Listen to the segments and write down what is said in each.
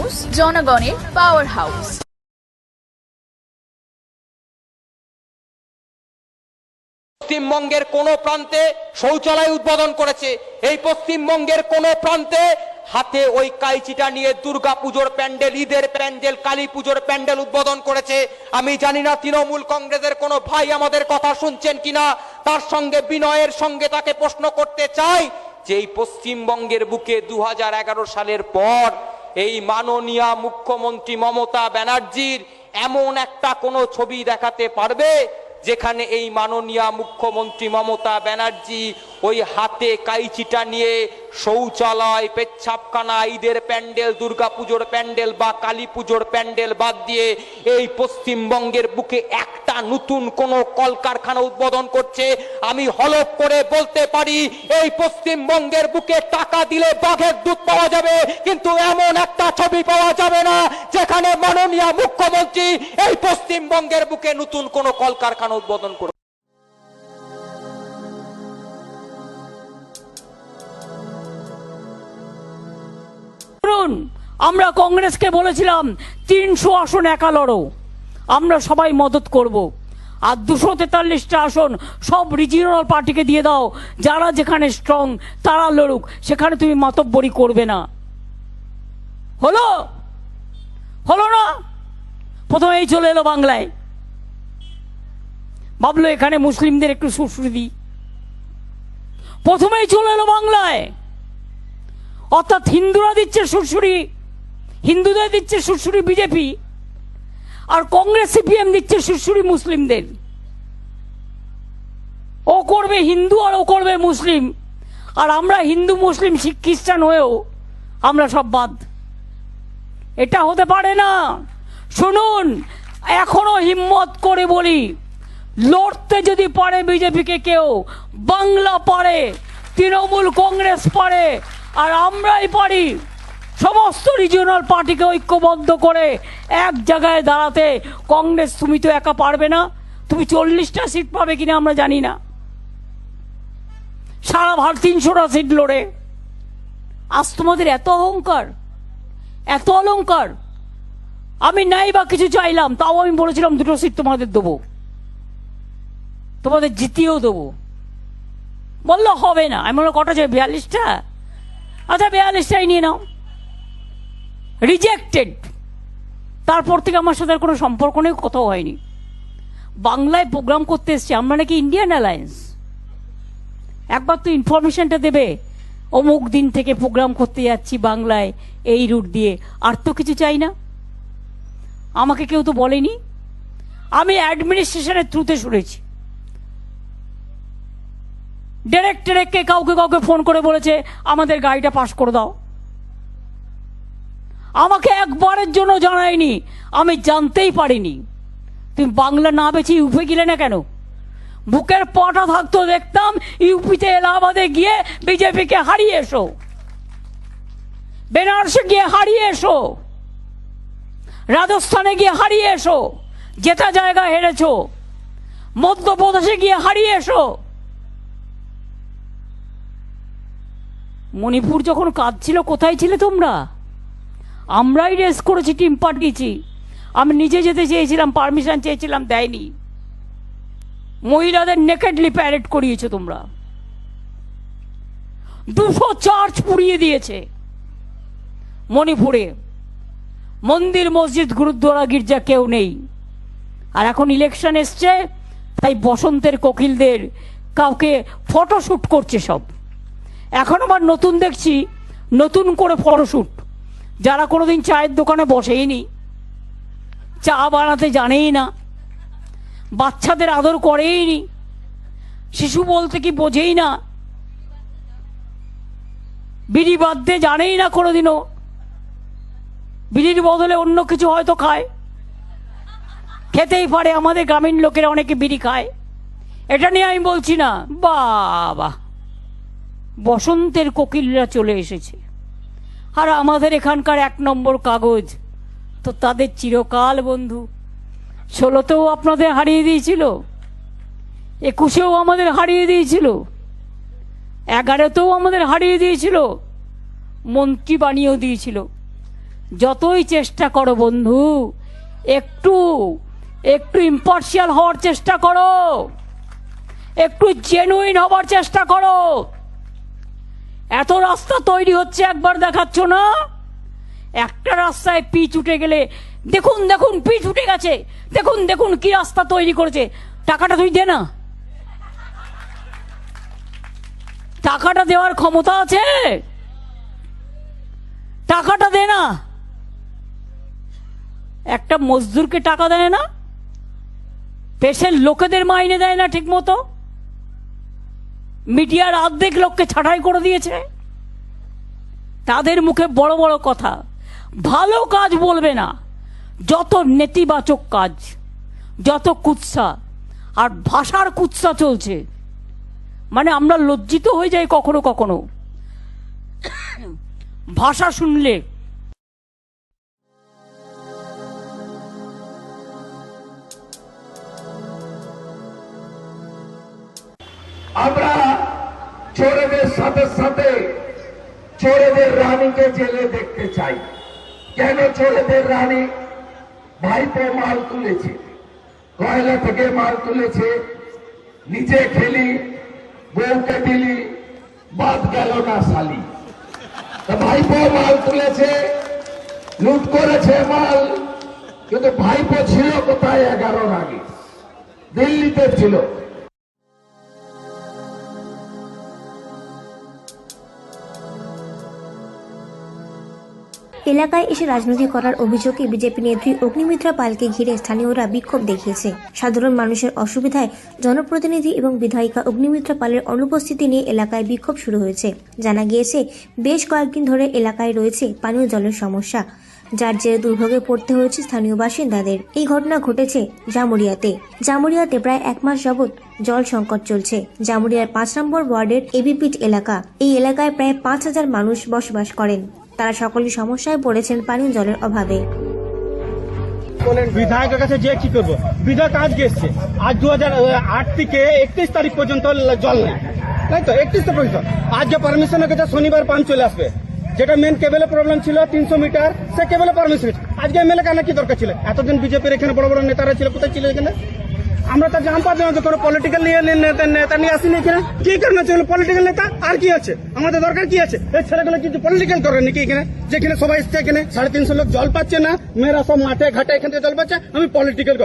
News, জনগণের power house. পশ্চিমবঙ্গের কোন প্রান্তে শৌচালয় উদ্বোধন করেছে, এই পশ্চিমবঙ্গের কোন প্রান্তে হাতে ওই কাইচিটা নিয়ে দুর্গাপুজোর প্যান্ডেল, ঈদের প্যান্ডেল, কালী পুজোর প্যান্ডেল উদ্বোধন করেছে? আমি জানি না তৃণমূল কংগ্রেসের কোন ভাই আমাদের কথা শুনছেন কিনা। তার সঙ্গে বিনয়ের সঙ্গে তাকে প্রশ্ন করতে চাই যে এই পশ্চিমবঙ্গের বুকে 2011 সালের পর এই মাননীয় মুখ্যমন্ত্রী মমতা ব্যানার্জির এমন একটা কোনো ছবি দেখাতে পারবে যেখানে এই মাননীয় মুখ্যমন্ত্রী মমতা ব্যানার্জি ওই হাতে কাইচিটা নিয়ে শৌচালয়, পেচ্ছাপখানা, ঈদের প্যান্ডেল, দুর্গাপুজোর প্যান্ডেল বা কালী পুজোর প্যান্ডেল বাদ দিয়ে এই পশ্চিমবঙ্গের বুকে একটা নতুন কোন কলকারখানা উদ্বোধন করছে? আমি হলফ করে বলতে পারি এই পশ্চিমবঙ্গের বুকে টাকা দিলে বাঘের দুধ পাওয়া যাবে, কিন্তু এমন একটা ছবি পাওয়া যাবে না যেখানে মাননীয় মুখ্যমন্ত্রী এই পশ্চিমবঙ্গের বুকে নতুন কোন কলকারখানা উদ্বোধন করবে। আমরা কংগ্রেসকে বলেছিলাম 300 আসন একা লড়ো, আমরা সবাই মদত করব, আর 243টা আসন সব রিজিওনাল পার্টিকে দিয়ে দাও, যারা যেখানে স্ট্রং তারা লড়ুক, সেখানে তুমি মাতব্বরি করবে না। হলো হলো না? প্রথমেই চলে এলো বাংলায়, ভাবলো এখানে মুসলিমদের একটু সুরসুরি দিই, প্রথমেই চলে এলো বাংলায়। অর্থাৎ হিন্দুরা দিচ্ছে সুরসুরি, হিন্দুদের দিচ্ছে সুরসুরি বিজেপি, আর কংগ্রেস সিপিএম দিচ্ছে সুরসুরি মুসলিমদের। ও করবে হিন্দু আর ও করবে মুসলিম, আর আমরা হিন্দু মুসলিম শিখ খ্রিস্টান হয়েও আমরা সব বাদ। এটা হতে পারে না। শুনুন, এখনো হিম্মত করে বলি, লড়তে যদি পারে বিজেপিকে কেউ, বাংলা পারে, তৃণমূল কংগ্রেস পারে, আর আমরাই পারি সমস্ত রিজিওনাল পার্টিকে ঐক্যবদ্ধ করে এক জায়গায় দাঁড়াতে। কংগ্রেস তুমি তো একা পারবে না, তুমি 40টা সিট পাবে কিনা আমরা জানি না, সারা ভারত 300টা সিট লড়ে। আজ তোমাদের এত অহংকার, এত অলংকার। আমি নাই বা কিছু চাইলাম, তাও আমি বলেছিলাম 2টো সিট তোমাদের দেবো, তোমাদের জিতিয়েও দেবো। বললো হবে না। আমি বললাম কটা চাই? 42টা। আচ্ছা 42টাই নিয়ে নাও। রিজেক্টেড। তারপর থেকে আমার সাথে কোনো সম্পর্ক নেই, কোথাও হয়নি। বাংলায় প্রোগ্রাম করতে এসছি, আমরা নাকি ইন্ডিয়ান অ্যালায়েন্স? একবার তো ইনফরমেশনটা দেবে, অমুক দিন থেকে প্রোগ্রাম করতে যাচ্ছি বাংলায় এই রুট দিয়ে, আর তো কিছু চাই না। আমাকে কেউ তো বলেনি, আমি অ্যাডমিনিস্ট্রেশনের থ্রুতে শুনেছি। ডিরেক্টরকে কাউকে কাউকে ফোন করে বলেছে আমাদের গাড়িটা পাস করে দাও। আমাকে একবারের জন্য জানায়নি, আমি জানতেই পারিনি। তুমি বাংলা না বেছে ইউপি গেলে না কেন? বুকের পাটা থাকতো দেখতাম ইউপিতে এলাহাবাদে গিয়ে বিজেপিকে হারিয়ে এসো, বেনারসে গিয়ে হারিয়ে এসো, রাজস্থানে গিয়ে হারিয়ে এসো, যেটা জায়গা হেরেছো, মধ্যপ্রদেশে গিয়ে হারিয়ে এসো। মণিপুর যখন কাঁদছিল কোথায় ছিলে তোমরা? আমরাই রেস করেছি, টিম পাঠিয়েছি। আমি নিজে যেতে চেয়েছিলাম, পারমিশন চেয়েছিলাম, দেয়নি। মহিলাদের নেকেডলি প্যারেড করিয়েছো তোমরা। 200 চার্চ পুড়িয়ে দিয়েছে মণিপুরে, মন্দির মসজিদ গুরুদ্বারা গির্জা কেউ নেই। আর এখন ইলেকশন এসছে, তাই বসন্তের কোকিলদের কাউকে ফটোশুট করছে সব। এখন আবার নতুন দেখছি, নতুন করে ফটোশুট, যারা কোনোদিন চায়ের দোকানে বসেইনি, চা বানাতে জানেই না, বাচ্চাদের আদর করেইনি, শিশু বলতে কি বোঝেই না, বিড়ি বাঁধতে জানেই না কোনোদিনও, বিড়ির বদলে অন্য কিছু হয়তো খায়, খেতেই পারে। আমাদের গ্রামীণ লোকেরা অনেকে বিড়ি খায়, এটা নিয়ে আমি বলছি না। বাবা, বসন্তের কোকিলরা চলে এসেছে, আর আমাদের এখানকার 1 নম্বর কাগজ তো তাদের চিরকাল বন্ধু। 16তেও আপনাদের হারিয়ে দিয়েছিল, 21এও আমাদের হারিয়ে দিয়েছিল, 11তেও আমাদের হারিয়ে দিয়েছিল, মন্ত্রী বানিয়েও দিয়েছিল। যতই চেষ্টা করো বন্ধু, একটু একটু ইম্পার্শিয়াল হওয়ার চেষ্টা করো, একটু জেনুইন হবার চেষ্টা করো। এত রাস্তা তৈরি হচ্ছে, একবার দেখাচ্ছ না? একটা রাস্তায় পিচ উঠে গেলে দেখুন দেখুন পিচ উঠে গেছে, দেখুন দেখুন কি রাস্তা তৈরি করেছে। টাকাটা তুই দে না, টাকাটা দেওয়ার ক্ষমতা আছে, টাকাটা দে না। একটা মজদুরকে টাকা দেয় না, পেশের লোকেদের মাইনে দেয় না ঠিক মতো, মিডিয়ার অর্ধেক লোককে ছাঁটাই করে দিয়েছে। তাদের মুখে বড় বড় কথা, ভালো কাজ বলবে না, যত নেতিবাচক কাজ, যত কুৎসা, আর ভাষার কুৎসা চলছে। মানে আমরা লজ্জিত হয়ে যাই কখনো কখনো ভাষা শুনলে। আমরা চোরেদের সাথে সাথে চোরেদের রানীকে জেলে দেখতে চাই। কেন চোরেদের রানী? ভাইপো মাল তুলেছে, কয়লা থেকে মাল তুলেছে, নিজে খেলি, বউকে দিলি, বাদ গেল না শালি। ভাইপো মাল তুলেছে, লুট করেছে মাল, কিন্তু ভাইপো ছিল কোথায়? 11 আগে দিল্লিতে ছিল। এলাকায় এসে রাজনীতি করার অভিযোগে বিজেপি নেত্রী অগ্নিমিত্রা পালকে ঘিরে স্থানীয়রা বিক্ষোভ দেখিয়েছে। সাধারণ মানুষের অসুবিধায় জনপ্রতিনিধি এবং বিধায়িকা অগ্নিমিত্রা পালের অনুপস্থিতি নিয়ে এলাকায় বিক্ষোভ শুরু হয়েছে। জানা গিয়েছে, বেশ কয়েকদিন ধরে এলাকায় রয়েছে পানীয় জলের সমস্যা, যার জেরে দুর্ভোগে পড়তে হয়েছে স্থানীয় বাসিন্দাদের। এই ঘটনা ঘটেছে জামুরিয়াতে প্রায় 1 মাস যাবৎ জল সংকট চলছে। জামুরিয়ার 5 নম্বর ওয়ার্ডের এবিপিট এলাকা। এই এলাকায় প্রায় 5000 মানুষ বসবাস করেন। তারা সকলেই সমস্যায় পড়েছেন পানীয় জলের অভাবে। বিধায়কের কাছে যে কি করবো, বিধায়ক আজকে এসছে, আজ 2008 থেকে 31 তারিখ পর্যন্ত জল নেই, তাই তো 31 পর্যন্ত। আজকে পারমিশন গেছে, শনিবার পাম্প চলে আসবে। যেটা মেন কেবলের প্রবলেম ছিল 300 মিটার, সে কেবলের পারমিশন। আজকে এমএলএ কেন কি দরকার ছিল? এতদিন বিজেপির এখানে বড় বড় নেতারা ছিল, কোথায় ছিল এখানে? আমরা তো জানতে পারছি না, কোনো পলিটিক্যাল নেতা নিয়ে আসিনি এখানে। কি কারণ আছে পলিটিক্যাল নেতা? আর কি আছে আমাদের দরকার? কি আছে? এই ছেলেগুলো কিছু পলিটিক্যাল করে নাকি এখানে? যেখানে সবাই এসছে, এখানে 350 লোক জল পাচ্ছে না, মেয়েরা সব মাঠে ঘাটে এখান থেকে জল পাচ্ছে। আমি পলিটিক্যাল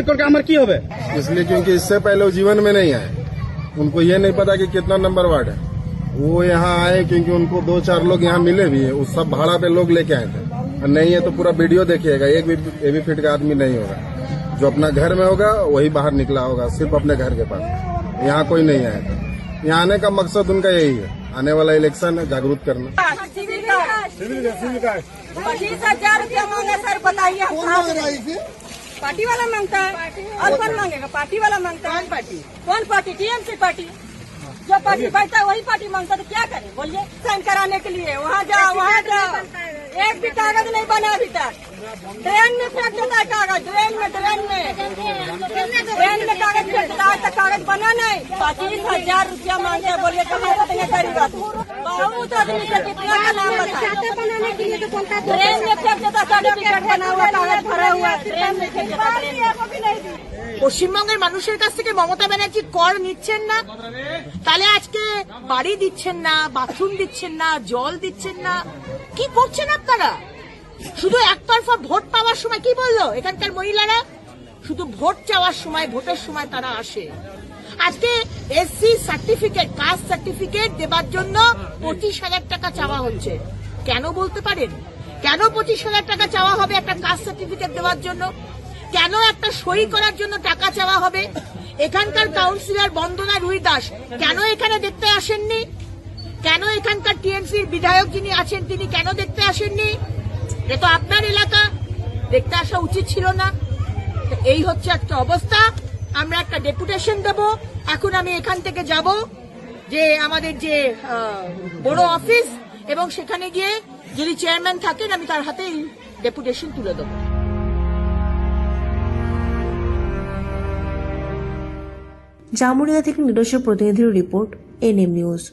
করके আমার কি হবে? इसलिए क्योंकि इससे पहले वो जीवन में नहीं आए, उनको ये नहीं पता कि कितना नंबर वार्ड है। वो यहाँ आए क्योंकि उनको 2-4 लोग यहाँ मिले भी है, उस सब भाड़ा पे लोग लेके आए थे। और नहीं है तो पूरा वीडियो देखिएगा, एक भी एबी फिट का आदमी नहीं होगा। जो अपना घर में होगा वही बाहर निकला होगा, सिर्फ अपने घर के पास। यहाँ कोई नहीं आया था। यहाँ आने का मकसद उनका यही है, आने वाला इलेक्शन है, जागरूक करना। 25,000 रुपया मांगा सर, बताइए पार्टी वाला मांगता है और कौन मांगेगा? पार्टी वाला मांगता है। कौन पार्टी? TMC party. जो पार्टी बैठता है वही पार्टी मांगता, तो क्या करे बोलिए? साइन कराने के लिए वहाँ जाओ, एक भी कागज नहीं बना अभी तक। ट्रेन में फेंक देता है कागज, ट्रेन में कागज फेंक देता है, आज तक कागज बना नहीं। 25,000 रुपया मांगते हैं, बोलिए कहाँ से देंगे गरीब? बहुत आदमी से कितना का नाम बताया। ट्रेन में फेंक देता, सर्टिफिकेट बना हुआ, कागज भरा हुआ, ट्रेन में फेंक देता। পশ্চিমবঙ্গের মানুষের কাছ থেকে মমতা ব্যানার্জি কর নিচ্ছেন না, তাহলে আজকে বাড়ি দিচ্ছেন না, বাথরুম দিচ্ছেন না, জল দিচ্ছেন না, কি করছেন আপনারা? শুধু একতরফা ভোট পাওয়ার সময় কি বললো এখানকার মহিলারা? শুধু ভোট চাওয়ার সময়, ভোটের সময় তারা আসে। আজকে এসসি সার্টিফিকেট, কাস্ট সার্টিফিকেট দেবার জন্য 25,000 টাকা চাওয়া হচ্ছে। কেন বলতে পারেন? কেন 25,000 টাকা চাওয়া হবে একটা কাস্ট সার্টিফিকেট দেওয়ার জন্য? কেন একটা সই করার জন্য টাকা চাওয়া হবে? এখানকার কাউন্সিলর বন্দনা রুই দাস কেন এখানে দেখতে আসেননি? কেন এখানকার টিএমসির বিধায়ক যিনি আছেন তিনি কেন দেখতে আসেননি? এ তো আপনার এলাকা, দেখতে আসা উচিত ছিল না? এই হচ্ছে একটা অবস্থা। আমরা একটা ডেপুটেশন দেব। এখন আমি এখান থেকে যাব যে আমাদের যে বড় অফিস, এবং সেখানে গিয়ে যিনি চেয়ারম্যান থাকেন আমি তার হাতে এই ডেপুটেশন তুলে দেবো। জামুরিয়া থেকে নিজস্ব প্রতিনিধির রিপোর্ট, এনএম নিউজ।